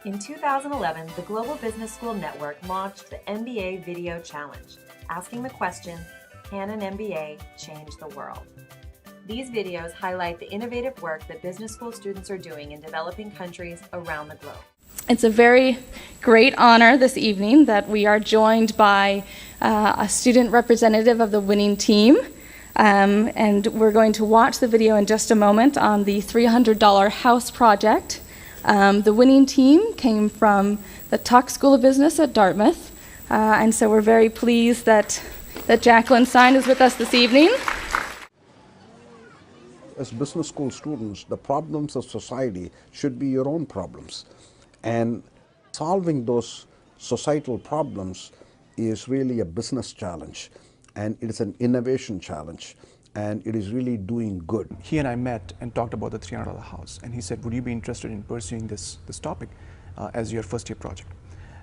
In 2011, the Global Business School Network launched the MBA Video Challenge, asking the question, can an MBA change the world? These videos highlight the innovative work that business school students are doing in developing countries around the globe. It's a very great honor this evening that we are joined by a student representative of the winning team. And we're going to watch the video in just a moment on the $300 house project. The winning team came from the Tuck School of Business at Dartmouth. And so we're very pleased that Jacqueline Stein is with us this evening. As business school students, the problems of society should be your own problems. And solving those societal problems is really a business challenge, and it is an innovation challenge, and it is really doing good. He and I met and talked about the $300 house, and he said, would you be interested in pursuing this topic as your first year project?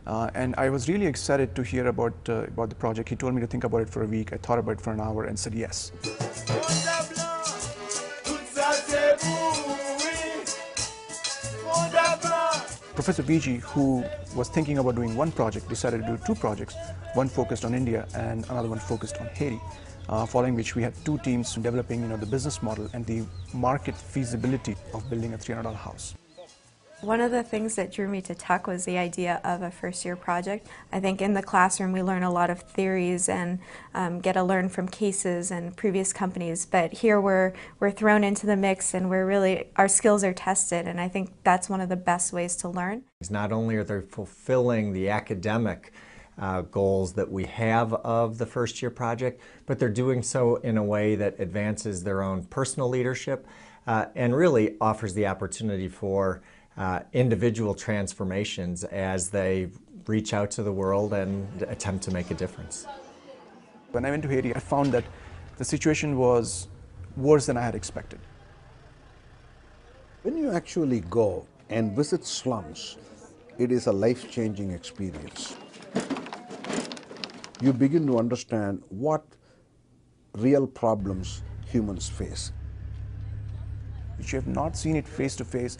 And I was really excited to hear about the project. He told me to think about it for a week. I thought about it for an hour and said yes. Professor Viji, who was thinking about doing one project, decided to do two projects, one focused on India and another one focused on Haiti, following which we had two teams developing the business model and the market feasibility of building a $300 house. One of the things that drew me to Tuck was the idea of a first-year project. I think in the classroom we learn a lot of theories and get to learn from cases and previous companies, but here we're thrown into the mix and our skills are tested, and I think that's one of the best ways to learn. Not only are they fulfilling the academic goals that we have of the first-year project, but they're doing so in a way that advances their own personal leadership and really offers the opportunity for individual transformations as they reach out to the world and attempt to make a difference. When I went to Haiti, I found that the situation was worse than I had expected. When you actually go and visit slums, it is a life-changing experience. You begin to understand what real problems humans face. If you have not seen it face to face,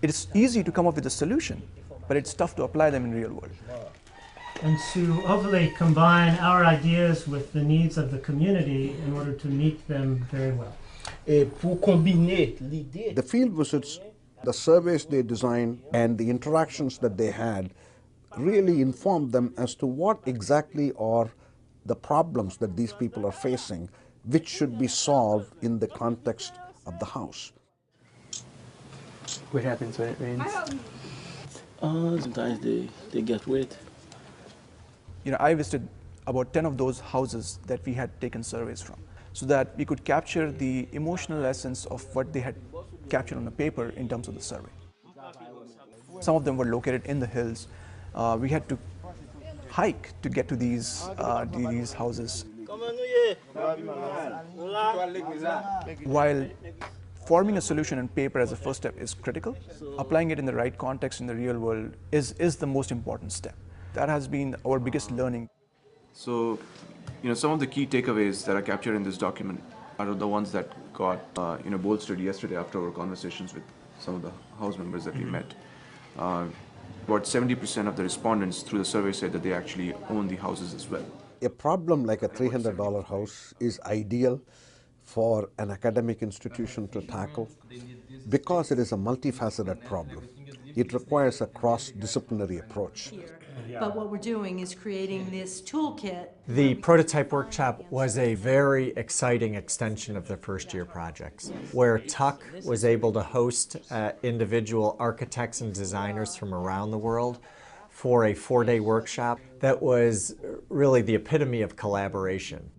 it is easy to come up with a solution, but it's tough to apply them in the real world. And to hopefully combine our ideas with the needs of the community in order to meet them very well. The field visits, the surveys they designed, and the interactions that they had really informed them as to what exactly are the problems that these people are facing, which should be solved in the context of the house. What happens when it rains? Sometimes they get wet. I visited about 10 of those houses that we had taken surveys from, so that we could capture the emotional essence of what they had captured on the paper in terms of the survey. Some of them were located in the hills. We had to hike to get to these houses. While forming a solution on paper as a first step is critical, applying it in the right context in the real world is the most important step. That has been our biggest learning. So, some of the key takeaways that are captured in this document are the ones that got bolstered yesterday after our conversations with some of the house members that we met. About 70% of the respondents through the survey said that they actually own the houses as well. A problem like a $300 house is ideal for an academic institution to tackle because it is a multifaceted problem. It requires a cross-disciplinary approach. But what we're doing is creating this toolkit. The prototype workshop was a very exciting extension of the first-year projects, where Tuck was able to host individual architects and designers from around the world for a 4-day workshop that was really the epitome of collaboration.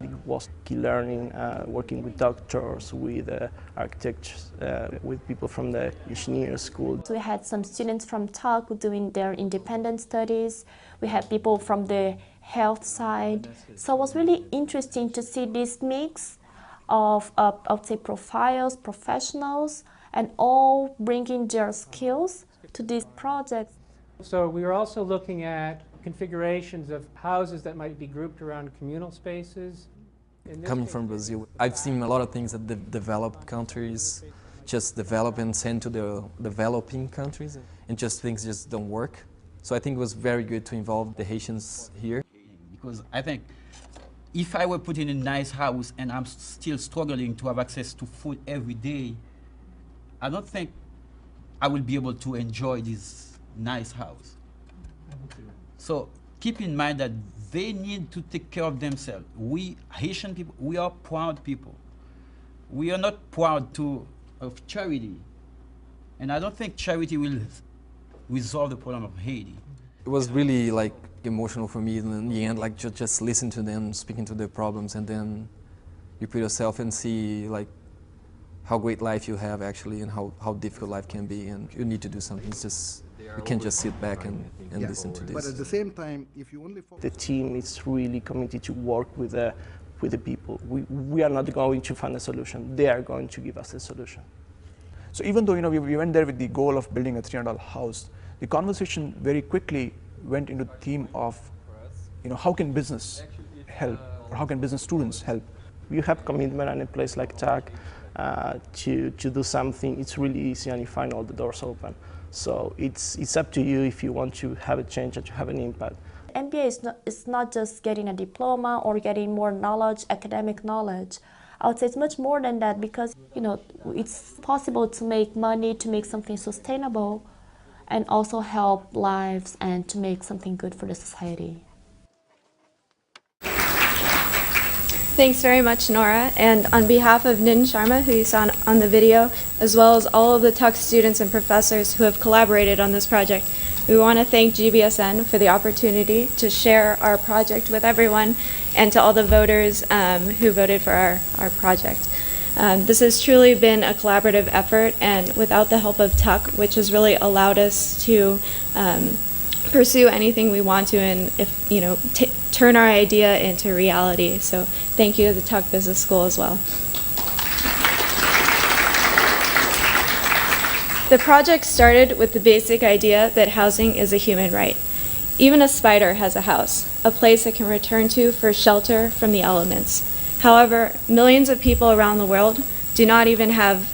It was key learning, working with doctors, with architects, with people from the engineering school. So we had some students from Tuck doing their independent studies. We had people from the health side. So it was really interesting to see this mix of, I would say, profiles, professionals, and all bringing their skills to these projects. So we were also looking at configurations of houses that might be grouped around communal spaces. Coming from Brazil, I've seen a lot of things that developed countries just develop and send to the developing countries, and just things just don't work. So I think it was very good to involve the Haitians here. Because I think if I were put in a nice house and I'm still struggling to have access to food every day, I don't think I will be able to enjoy this nice house. So keep in mind that they need to take care of themselves. We Haitian people, we are proud people. We are not proud of charity. And I don't think charity will resolve the problem of Haiti. It was really like emotional for me in the end, like just listen to them, speaking to their problems, and then you put yourself and see like how great life you have actually, and how difficult life can be, and you need to do something. It's just, you can't just sit back and listen to this. But at the same time, if you only the team is really committed to work with the people. We are not going to find a solution. They are going to give us a solution. So even though we went there with the goal of building a $300 house, the conversation very quickly went into the theme of how can business help, or how can business students help. You have commitment in a place like TAC to do something. It's really easy, and you find all the doors open. So it's up to you if you want to have a change and to have an impact. MBA is not just getting a diploma or getting more knowledge, academic knowledge. I would say it's much more than that, because it's possible to make money, to make something sustainable, and also help lives and to make something good for the society. Thanks very much, Nora. And on behalf of Nitin Sharma, who you saw on the video, as well as all of the Tuck students and professors who have collaborated on this project, we want to thank GBSN for the opportunity to share our project with everyone, and to all the voters who voted for our project. This has truly been a collaborative effort, and without the help of Tuck, which has really allowed us to pursue anything we want to, and turn our idea into reality. So thank you to the Tuck Business School as well. The project started with the basic idea that housing is a human right. Even a spider has a house, a place it can return to for shelter from the elements. However, millions of people around the world do not even have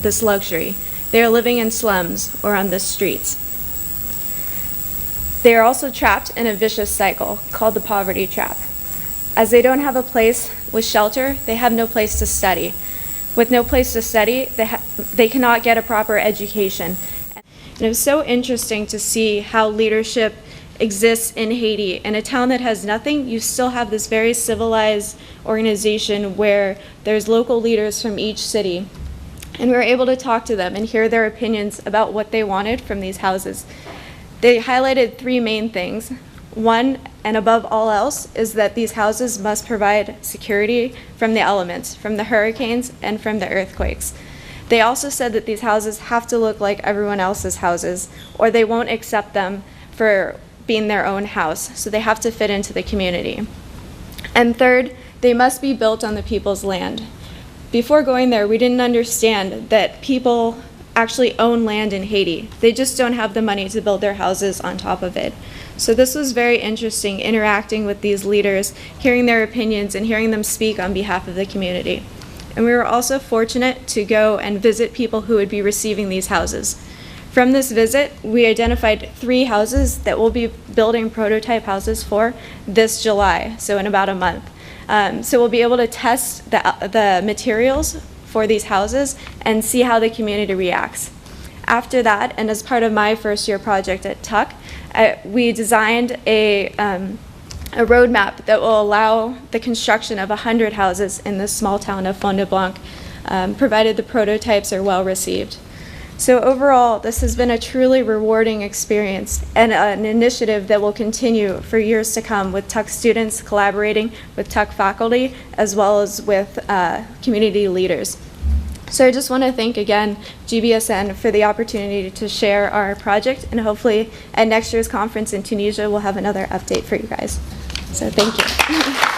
this luxury. They are living in slums or on the streets. They are also trapped in a vicious cycle called the poverty trap. As they don't have a place with shelter, they have no place to study. With no place to study, they cannot get a proper education. And it was so interesting to see how leadership exists in Haiti. In a town that has nothing, you still have this very civilized organization where there's local leaders from each city. And we were able to talk to them and hear their opinions about what they wanted from these houses. They highlighted three main things. One, and above all else, is that these houses must provide security from the elements, from the hurricanes and from the earthquakes. They also said that these houses have to look like everyone else's houses, or they won't accept them for being their own house, so they have to fit into the community. And third, they must be built on the people's land. Before going there, we didn't understand that people actually own land in Haiti. They just don't have the money to build their houses on top of it. So this was very interesting, interacting with these leaders, hearing their opinions, and hearing them speak on behalf of the community. And we were also fortunate to go and visit people who would be receiving these houses. From this visit, we identified 3 houses that we'll be building prototype houses for this July, so in about a month. So we'll be able to test the materials for these houses and see how the community reacts. After that, and as part of my first year project at Tuck, we designed a roadmap that will allow the construction of 100 houses in this small town of Fond-de-Blanc, provided the prototypes are well received. So overall, this has been a truly rewarding experience and an initiative that will continue for years to come, with Tuck students collaborating with Tuck faculty as well as with community leaders. So I just want to thank again GBSN for the opportunity to share our project, and hopefully at next year's conference in Tunisia we'll have another update for you guys. So thank you.